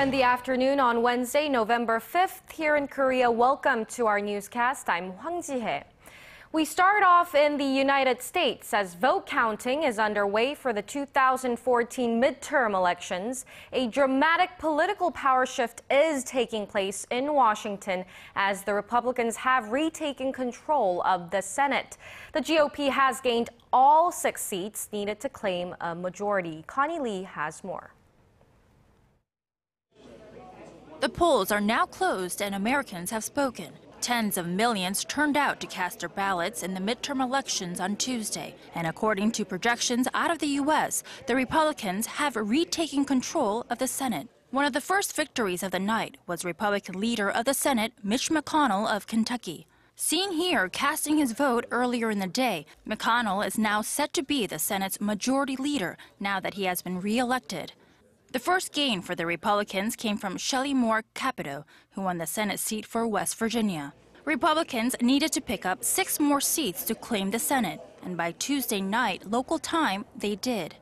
in the afternoon on Wednesday, November 5th, here in Korea. Welcome to our newscast. I'm Hwang Ji-hye. We start off in the United States as vote counting is underway for the 2014 midterm elections. A dramatic political power shift is taking place in Washington as the Republicans have retaken control of the Senate. The GOP has gained all 6 seats needed to claim a majority. Connie Lee has more. The polls are now closed and Americans have spoken. Tens of millions turned out to cast their ballots in the midterm elections on Tuesday. And according to projections out of the U.S., the Republicans have retaken control of the Senate. One of the first victories of the night was Republican leader of the Senate, Mitch McConnell of Kentucky. Seen here casting his vote earlier in the day, McConnell is now set to be the Senate's majority leader now that he has been re-elected. The first gain for the Republicans came from Shelley Moore Capito, who won the Senate seat for West Virginia. Republicans needed to pick up 6 more seats to claim the Senate, and by Tuesday night, local time, they did.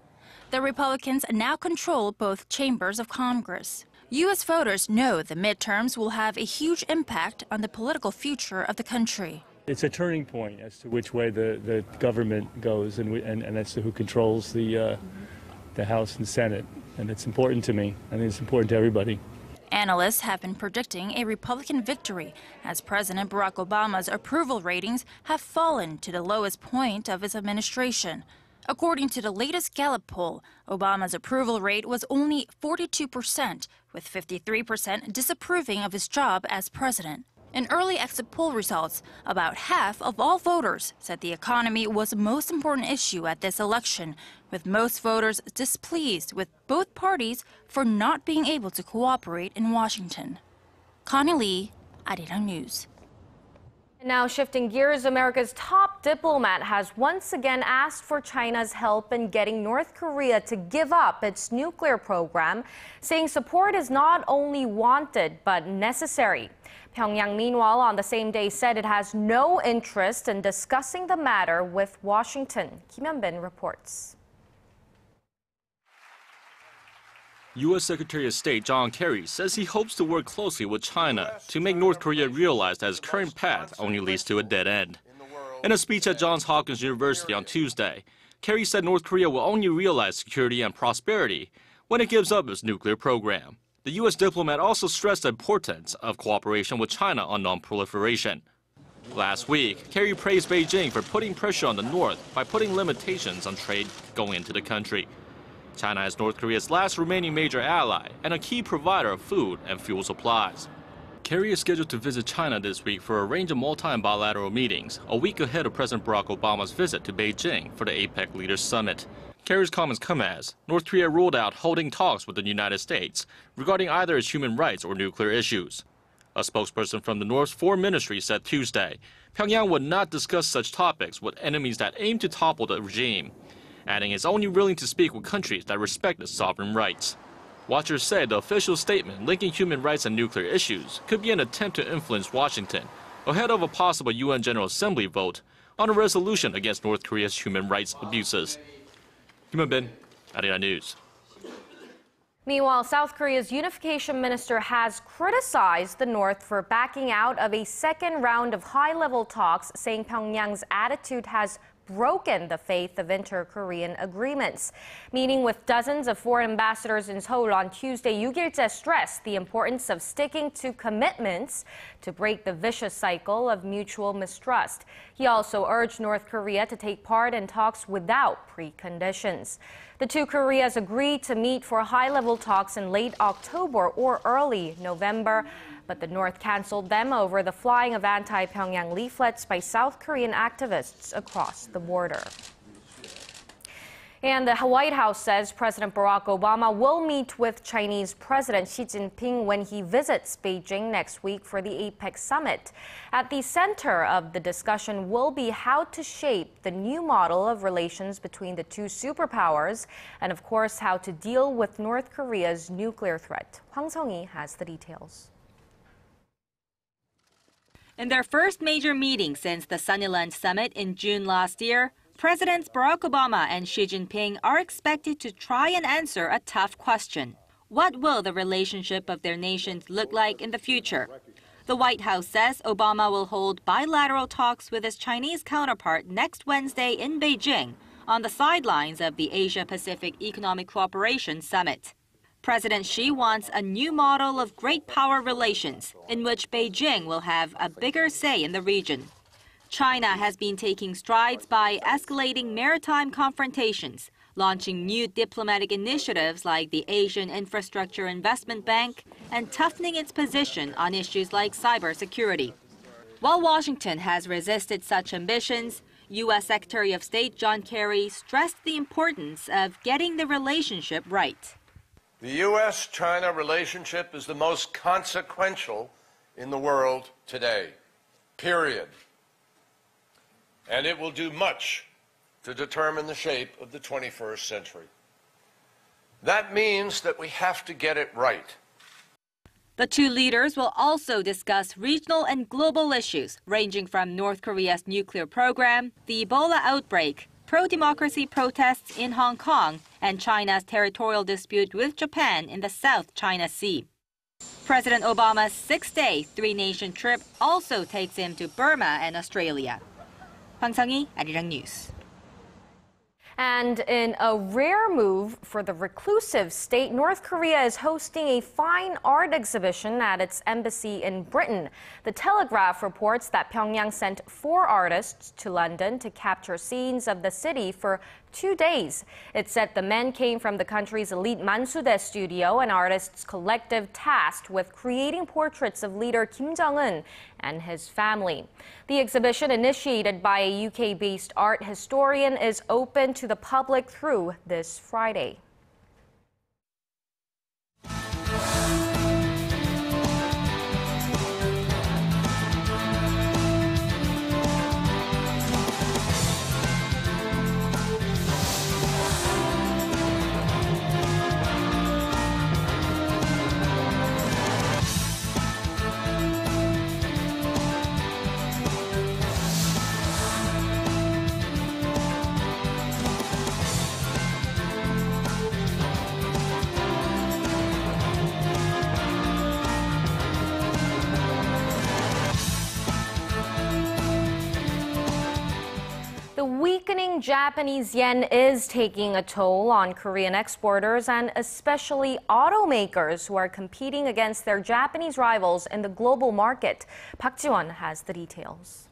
The Republicans now control both chambers of Congress. U.S. voters know the midterms will have a huge impact on the political future of the country. It's a turning point as to which way the government goes and as to who controls the House and Senate. And it's important to me. I think it's important to everybody. Analysts have been predicting a Republican victory as President Barack Obama's approval ratings have fallen to the lowest point of his administration. According to the latest Gallup poll, Obama's approval rate was only 42%, with 53% disapproving of his job as president. In early exit poll results, about half of all voters said the economy was the most important issue at this election, with most voters displeased with both parties for not being able to cooperate in Washington. Connie Lee, ARIRANG News. Now shifting gears, America's top diplomat has once again asked for China's help in getting North Korea to give up its nuclear program, saying support is not only wanted but necessary. Pyongyang, meanwhile, on the same day said it has no interest in discussing the matter with Washington. Kim Hyun-bin reports. U.S. Secretary of State John Kerry says he hopes to work closely with China to make North Korea realize that its current path only leads to a dead end. In a speech at Johns Hopkins University on Tuesday, Kerry said North Korea will only realize security and prosperity when it gives up its nuclear program. The U.S. diplomat also stressed the importance of cooperation with China on non-proliferation. Last week, Kerry praised Beijing for putting pressure on the North by putting limitations on trade going into the country. China is North Korea's last remaining major ally and a key provider of food and fuel supplies. Kerry is scheduled to visit China this week for a range of multi-bilateral meetings, a week ahead of President Barack Obama's visit to Beijing for the APEC Leaders Summit. Kerry's comments come as North Korea ruled out holding talks with the United States regarding either its human rights or nuclear issues. A spokesperson from the North's Foreign Ministry said Tuesday Pyongyang would not discuss such topics with enemies that aim to topple the regime, adding it's only willing to speak with countries that respect its sovereign rights. Watchers say the official statement linking human rights and nuclear issues could be an attempt to influence Washington ahead of a possible UN General Assembly vote on a resolution against North Korea's human rights abuses. Kim Hyun-bin, ARIRANG News. Meanwhile, South Korea's unification minister has criticized the North for backing out of a second round of high-level talks, saying Pyongyang's attitude has broken the faith of inter-Korean agreements. Meeting with dozens of foreign ambassadors in Seoul on Tuesday, Yoo Gil-jae stressed the importance of sticking to commitments to break the vicious cycle of mutual mistrust. He also urged North Korea to take part in talks without preconditions. The two Koreas agreed to meet for high-level talks in late October or early November, but the North canceled them over the flying of anti-Pyongyang leaflets by South Korean activists across the border. And the White House says President Barack Obama will meet with Chinese President Xi Jinping when he visits Beijing next week for the APEC summit. At the center of the discussion will be how to shape the new model of relations between the two superpowers and, of course, how to deal with North Korea's nuclear threat. Hwang Ji-hye has the details. In their first major meeting since the Sunnyland Summit in June last year, Presidents Barack Obama and Xi Jinping are expected to try and answer a tough question. What will the relationship of their nations look like in the future? The White House says Obama will hold bilateral talks with his Chinese counterpart next Wednesday in Beijing on the sidelines of the Asia-Pacific Economic Cooperation Summit. President Xi wants a new model of great power relations in which Beijing will have a bigger say in the region. China has been taking strides by escalating maritime confrontations, launching new diplomatic initiatives like the Asian Infrastructure Investment Bank, and toughening its position on issues like cybersecurity. While Washington has resisted such ambitions, U.S. Secretary of State John Kerry stressed the importance of getting the relationship right. The U.S.-China relationship is the most consequential in the world today, period. And it will do much to determine the shape of the 21st century. That means that we have to get it right. The two leaders will also discuss regional and global issues ranging from North Korea's nuclear program, the Ebola outbreak, pro-democracy protests in Hong Kong, and China's territorial dispute with Japan in the South China Sea. President Obama's six-day, three-nation trip also takes him to Burma and Australia. Hwang Ji-hye, ARIRANG News. And in a rare move for the reclusive state, North Korea is hosting a fine art exhibition at its embassy in Britain. The Telegraph reports that Pyongyang sent 4 artists to London to capture scenes of the city for 2 days. It said the men came from the country's elite Mansudae studio, an artist's collective tasked with creating portraits of leader Kim Jong-un and his family. The exhibition, initiated by a UK-based art historian, is open to the public through this Friday. The weakening Japanese yen is taking a toll on Korean exporters and especially automakers who are competing against their Japanese rivals in the global market. Park Ji-won has the details.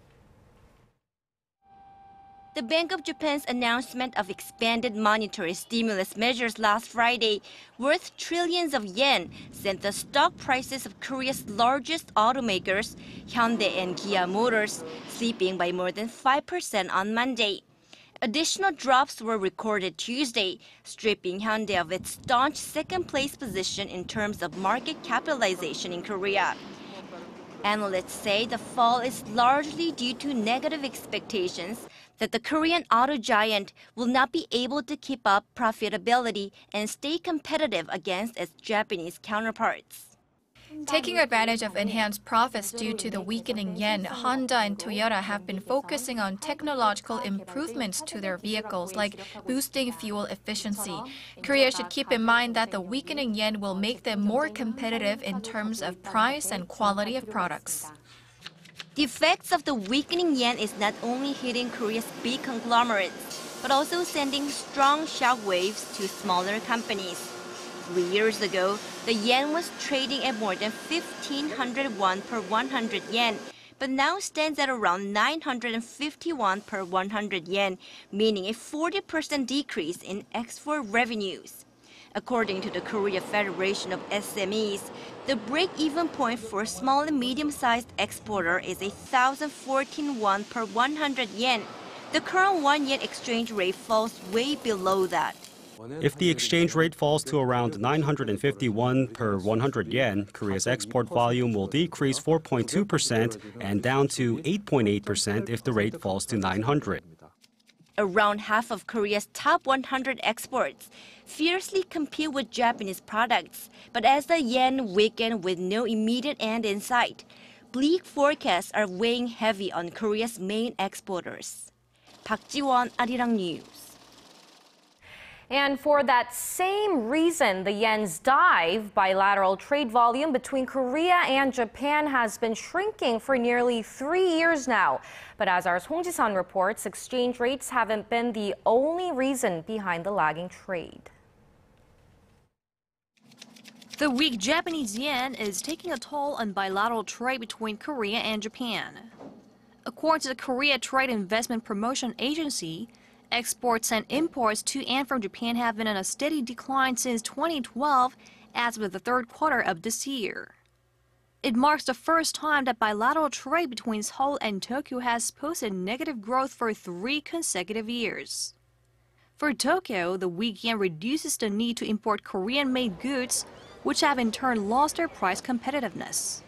The Bank of Japan's announcement of expanded monetary stimulus measures last Friday, worth trillions of yen, sent the stock prices of Korea's largest automakers, Hyundai and Kia Motors, slipping by more than 5% on Monday. Additional drops were recorded Tuesday, stripping Hyundai of its staunch second-place position in terms of market capitalization in Korea. Analysts say the fall is largely due to negative expectations that the Korean auto giant will not be able to keep up profitability and stay competitive against its Japanese counterparts. Taking advantage of enhanced profits due to the weakening yen, Honda and Toyota have been focusing on technological improvements to their vehicles, like boosting fuel efficiency. Korea should keep in mind that the weakening yen will make them more competitive in terms of price and quality of products. The effects of the weakening yen is not only hitting Korea's big conglomerates, but also sending strong shockwaves to smaller companies. 3 years ago, the yen was trading at more than 1,500 won per 100 yen, but now stands at around 950 won per 100 yen, meaning a 40% decrease in export revenues. According to the Korea Federation of SMEs, the break-even point for a small and medium-sized exporter is 1,014 won per 100 yen. The current 1 yen exchange rate falls way below that. If the exchange rate falls to around 951 per 100 yen, Korea's export volume will decrease 4.2% and down to 8.8% if the rate falls to 900. Around half of Korea's top 100 exports fiercely compete with Japanese products. But as the yen weakened with no immediate end in sight, bleak forecasts are weighing heavy on Korea's main exporters. Park Ji-won, ARIRANG News. And for that same reason, the yen's dive, bilateral trade volume between Korea and Japan has been shrinking for nearly 3 years now. But as our Hwang Ji-hye reports, exchange rates haven't been the only reason behind the lagging trade. The weak Japanese yen is taking a toll on bilateral trade between Korea and Japan. According to the Korea Trade Investment Promotion Agency, exports and imports to and from Japan have been on a steady decline since 2012, as of the third quarter of this year. It marks the first time that bilateral trade between Seoul and Tokyo has posted negative growth for 3 consecutive years. For Tokyo, the weak yen reduces the need to import Korean-made goods, which have in turn lost their price competitiveness.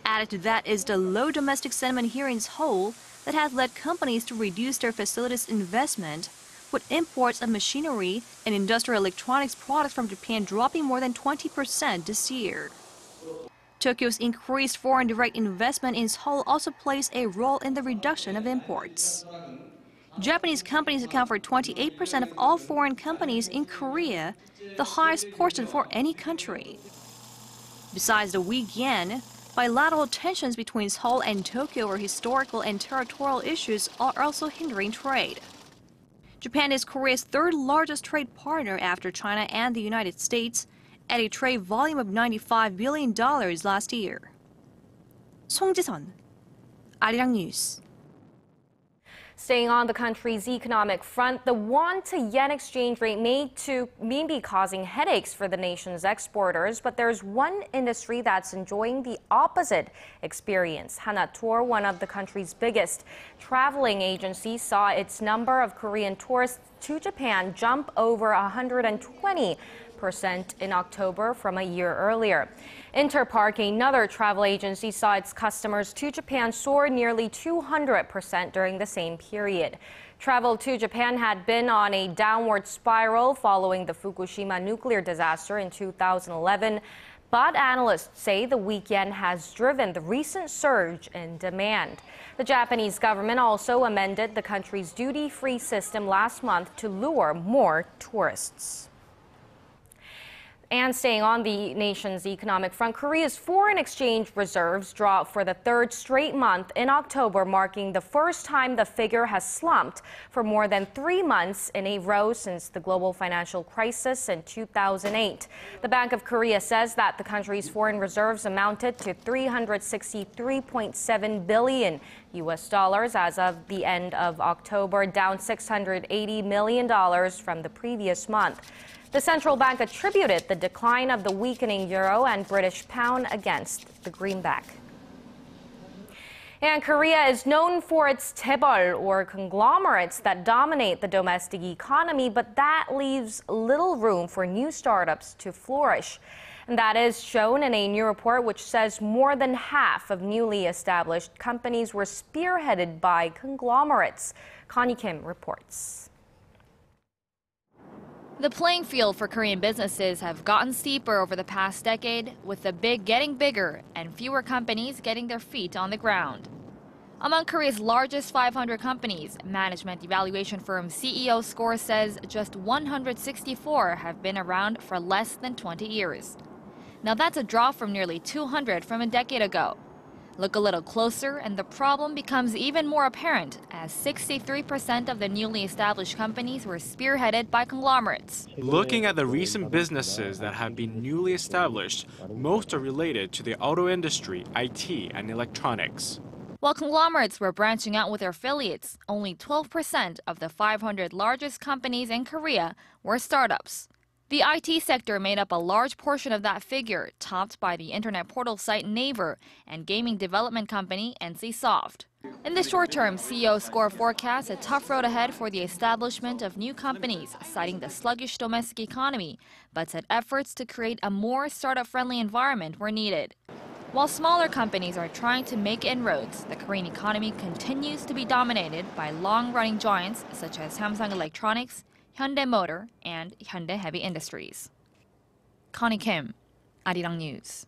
Added to that is the low domestic sentiment here in Seoul that has led companies to reduce their facilities investment, with imports of machinery and industrial electronics products from Japan dropping more than 20% this year. Tokyo's increased foreign direct investment in Seoul also plays a role in the reduction of imports. Japanese companies account for 28% of all foreign companies in Korea, the highest portion for any country. Besides the weak yen, bilateral tensions between Seoul and Tokyo over historical and territorial issues are also hindering trade. Japan is Korea's third largest trade partner after China and the United States, at a trade volume of $95 billion last year. Hwang Ji-hye, ARIRANG News. Staying on the country's economic front, the won-to-yen exchange rate may be causing headaches for the nation's exporters, but there's one industry that's enjoying the opposite experience. Hanatour, one of the country's biggest traveling agencies, saw its number of Korean tourists to Japan jump over 120% in October from a year earlier. Interpark, another travel agency, saw its customers to Japan soar nearly 200% during the same period. Travel to Japan had been on a downward spiral following the Fukushima nuclear disaster in 2011, but analysts say the weak yen has driven the recent surge in demand. The Japanese government also amended the country's duty-free system last month to lure more tourists. And staying on the nation's economic front, Korea's foreign exchange reserves dropped for the third straight month in October, marking the first time the figure has slumped for more than 3 months in a row since the global financial crisis in 2008. The Bank of Korea says that the country's foreign reserves amounted to $363.7 billion as of the end of October, down $680 million from the previous month. The central bank attributed the decline of the weakening euro and British pound against the greenback. And Korea is known for its chaebol, or conglomerates that dominate the domestic economy, but that leaves little room for new startups to flourish. And that is shown in a new report which says more than half of newly established companies were spearheaded by conglomerates. Connie Kim reports. The playing field for Korean businesses have gotten steeper over the past decade, with the big getting bigger and fewer companies getting their feet on the ground. Among Korea's largest 500 companies, management evaluation firm CEO Score says just 164 have been around for less than 20 years. Now that's a drop from nearly 200 from a decade ago. Look a little closer and the problem becomes even more apparent, as 63% of the newly established companies were spearheaded by conglomerates. Looking at the recent businesses that have been newly established, most are related to the auto industry, IT, and electronics. While conglomerates were branching out with their affiliates, only 12% of the 500 largest companies in Korea were startups. The IT sector made up a large portion of that figure, topped by the internet portal site Naver and gaming development company NCSoft. In the short term, CEO Score forecasts a tough road ahead for the establishment of new companies, citing the sluggish domestic economy, but said efforts to create a more startup-friendly environment were needed. While smaller companies are trying to make inroads, the Korean economy continues to be dominated by long-running giants such as Samsung Electronics, Hyundai Motor, and Hyundai Heavy Industries. Connie Kim, ARIRANG News.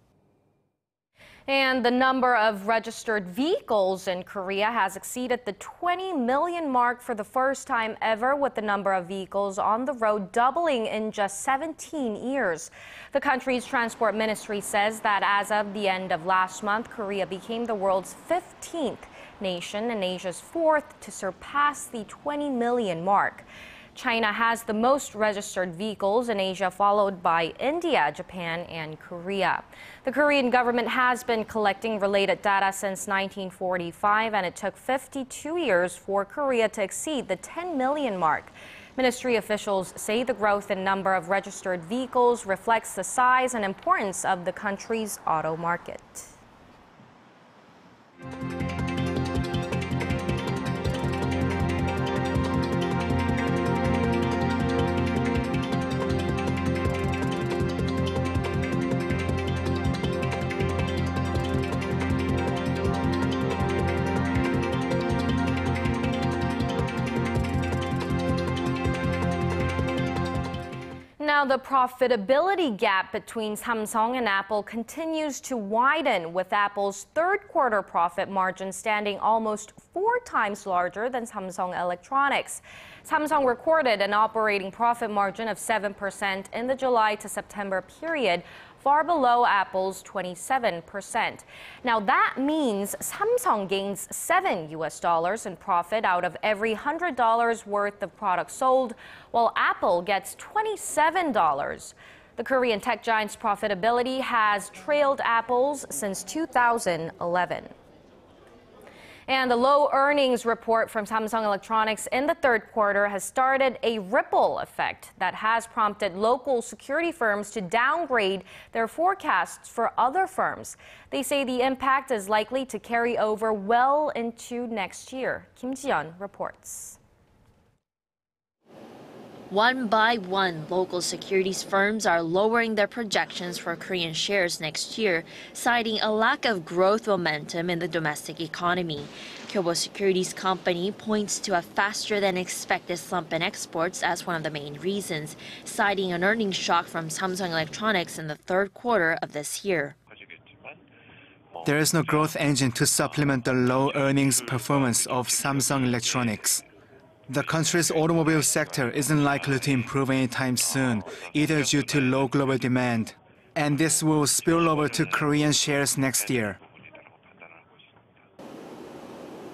And the number of registered vehicles in Korea has exceeded the 20 million mark for the first time ever, with the number of vehicles on the road doubling in just 17 years. The country's transport ministry says that as of the end of last month, Korea became the world's 15th nation and Asia's 4th to surpass the 20 million mark. China has the most registered vehicles in Asia, followed by India, Japan, and Korea. The Korean government has been collecting related data since 1945, and it took 52 years for Korea to exceed the 10 million mark. Ministry officials say the growth in number of registered vehicles reflects the size and importance of the country's auto market. Now, the profitability gap between Samsung and Apple continues to widen, with Apple's third quarter profit margin standing almost 4 times larger than Samsung Electronics. Samsung recorded an operating profit margin of 7% in the July to September period, far below Apple's 27%. Now that means Samsung gains $7 in profit out of every $100 worth of products sold, while Apple gets $27. The Korean tech giant's profitability has trailed Apple's since 2011. And the low earnings report from Samsung Electronics in the third quarter has started a ripple effect that has prompted local security firms to downgrade their forecasts for other firms. They say the impact is likely to carry over well into next year. Kim Ji-yeon reports. One by one, local securities firms are lowering their projections for Korean shares next year, citing a lack of growth momentum in the domestic economy. Kyobo Securities Company points to a faster than expected slump in exports as one of the main reasons, citing an earnings shock from Samsung Electronics in the third quarter of this year. There is no growth engine to supplement the low earnings performance of Samsung Electronics. The country's automobile sector isn't likely to improve anytime soon, either due to low global demand, and this will spill over to Korean shares next year.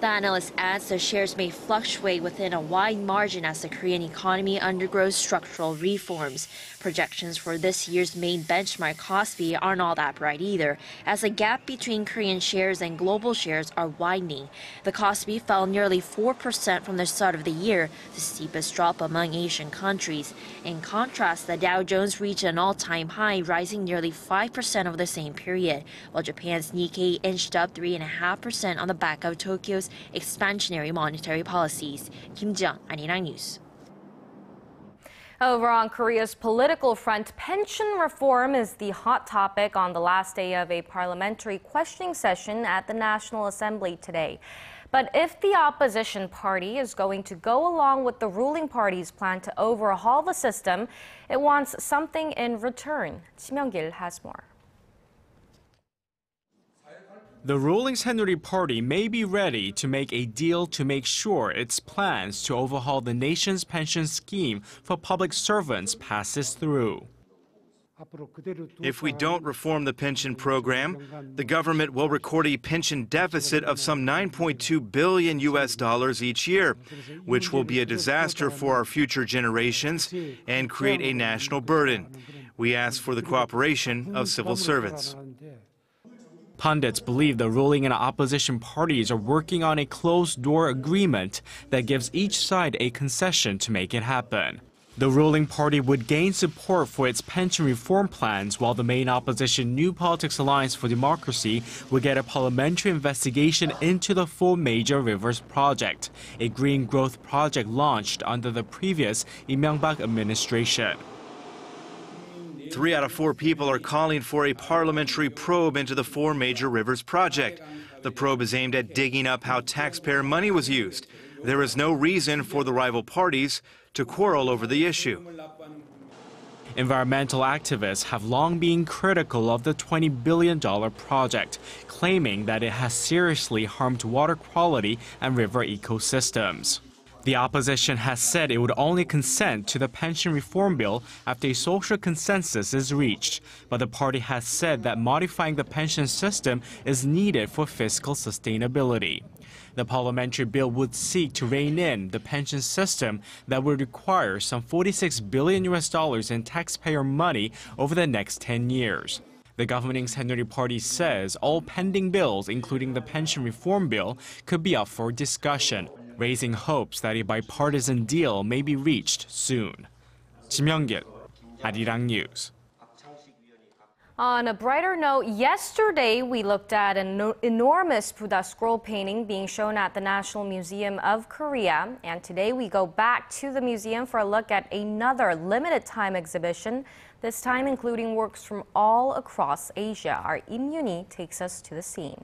The analyst adds the shares may fluctuate within a wide margin as the Korean economy undergoes structural reforms. Projections for this year's main benchmark Kospi aren't all that bright either, as the gap between Korean shares and global shares are widening. The Kospi fell nearly 4% from the start of the year, the steepest drop among Asian countries. In contrast, the Dow Jones reached an all-time high, rising nearly 5% over the same period, while Japan's Nikkei inched up 3.5% on the back of Tokyo's expansionary monetary policies. Kim Ji-yeon, ARIRANG News. Over on Korea's political front, pension reform is the hot topic on the last day of a parliamentary questioning session at the National Assembly today. But if the opposition party is going to go along with the ruling party's plan to overhaul the system, it wants something in return. Ji Myung-gil has more. The ruling Saenuri Party may be ready to make a deal to make sure its plans to overhaul the nation's pension scheme for public servants passes through. If we don't reform the pension program, the government will record a pension deficit of some $9.2 billion each year, which will be a disaster for our future generations and create a national burden. We ask for the cooperation of civil servants. Pundits believe the ruling and opposition parties are working on a closed-door agreement that gives each side a concession to make it happen. The ruling party would gain support for its pension reform plans, while the main opposition New Politics Alliance for Democracy would get a parliamentary investigation into the 4 major rivers project, a green growth project launched under the previous Lee Myung-bak administration. 3 out of 4 people are calling for a parliamentary probe into the 4 major rivers project. The probe is aimed at digging up how taxpayer money was used. There is no reason for the rival parties to quarrel over the issue. Environmental activists have long been critical of the $20 billion project, claiming that it has seriously harmed water quality and river ecosystems. The opposition has said it would only consent to the pension reform bill after a social consensus is reached, but the party has said that modifying the pension system is needed for fiscal sustainability. The parliamentary bill would seek to rein in the pension system that would require some $46 billion in taxpayer money over the next 10 years. The governing Saenuri Party says all pending bills, including the pension reform bill, could be up for discussion, raising hopes that a bipartisan deal may be reached soon. Kim Young-gil, ARIRANG News. On a brighter note, yesterday we looked at an enormous Buddha scroll painting being shown at the National Museum of Korea. And today we go back to the museum for a look at another limited time exhibition, this time including works from all across Asia. Our Im Yoon-hee takes us to the scene.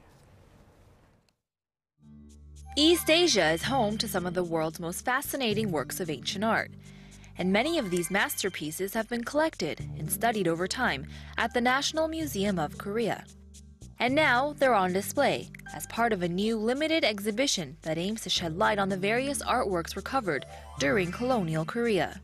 East Asia is home to some of the world's most fascinating works of ancient art. And many of these masterpieces have been collected and studied over time at the National Museum of Korea. And now they're on display as part of a new limited exhibition that aims to shed light on the various artworks recovered during colonial Korea.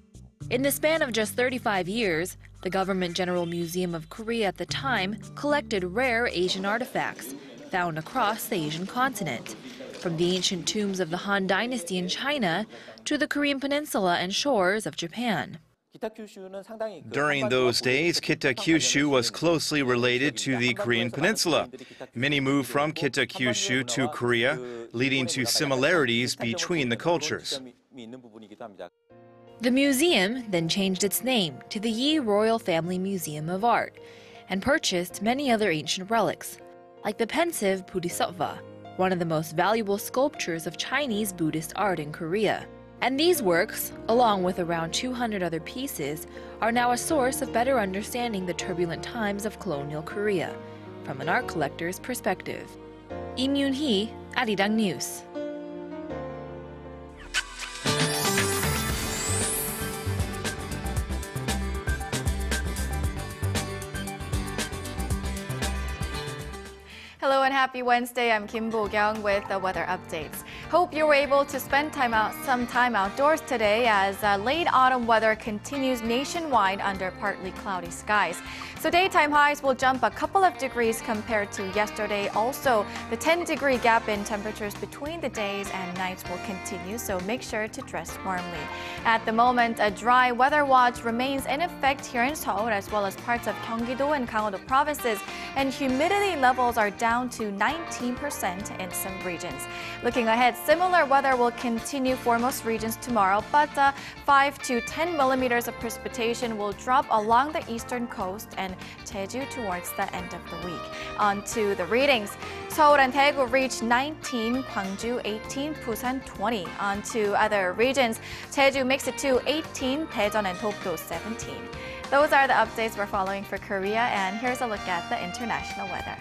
In the span of just 35 years, the Government General Museum of Korea at the time collected rare Asian artifacts found across the Asian continent, from the ancient tombs of the Han Dynasty in China to the Korean peninsula and shores of Japan. During those days, Kita-Kyushu was closely related to the Korean peninsula. Many moved from Kita-Kyushu to Korea, leading to similarities between the cultures. The museum then changed its name to the Yi Royal Family Museum of Art and purchased many other ancient relics, like the pensive Bodhisattva, one of the most valuable sculptures of Chinese Buddhist art in Korea. And these works, along with around 200 other pieces, are now a source of better understanding the turbulent times of colonial Korea, from an art collector's perspective. Im Yoon-hee, ARIRANG News. Hello and happy Wednesday. I'm Kim Bo-kyung with the weather updates. Hope you were able to spend some time outdoors today as late autumn weather continues nationwide under partly cloudy skies. So daytime highs will jump a couple of degrees compared to yesterday. Also, the 10-degree gap in temperatures between the days and nights will continue, so make sure to dress warmly. At the moment, a dry weather watch remains in effect here in Seoul as well as parts of Gyeonggi-do and Gangwon-do provinces, and humidity levels are down to 19% in some regions. Looking ahead, similar weather will continue for most regions tomorrow, but 5 to 10 millimeters of precipitation will drop along the eastern coast and Jeju towards the end of the week. On to the readings. Seoul and Daegu reach 19, Gwangju 18, Busan 20. On to other regions. Jeju makes it to 18, Daejeon and Dokdo 17. Those are the updates we're following for Korea, and here's a look at the international weather.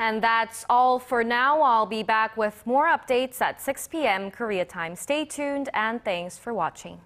And that's all for now. I'll be back with more updates at 6 p.m. Korea time. Stay tuned and thanks for watching.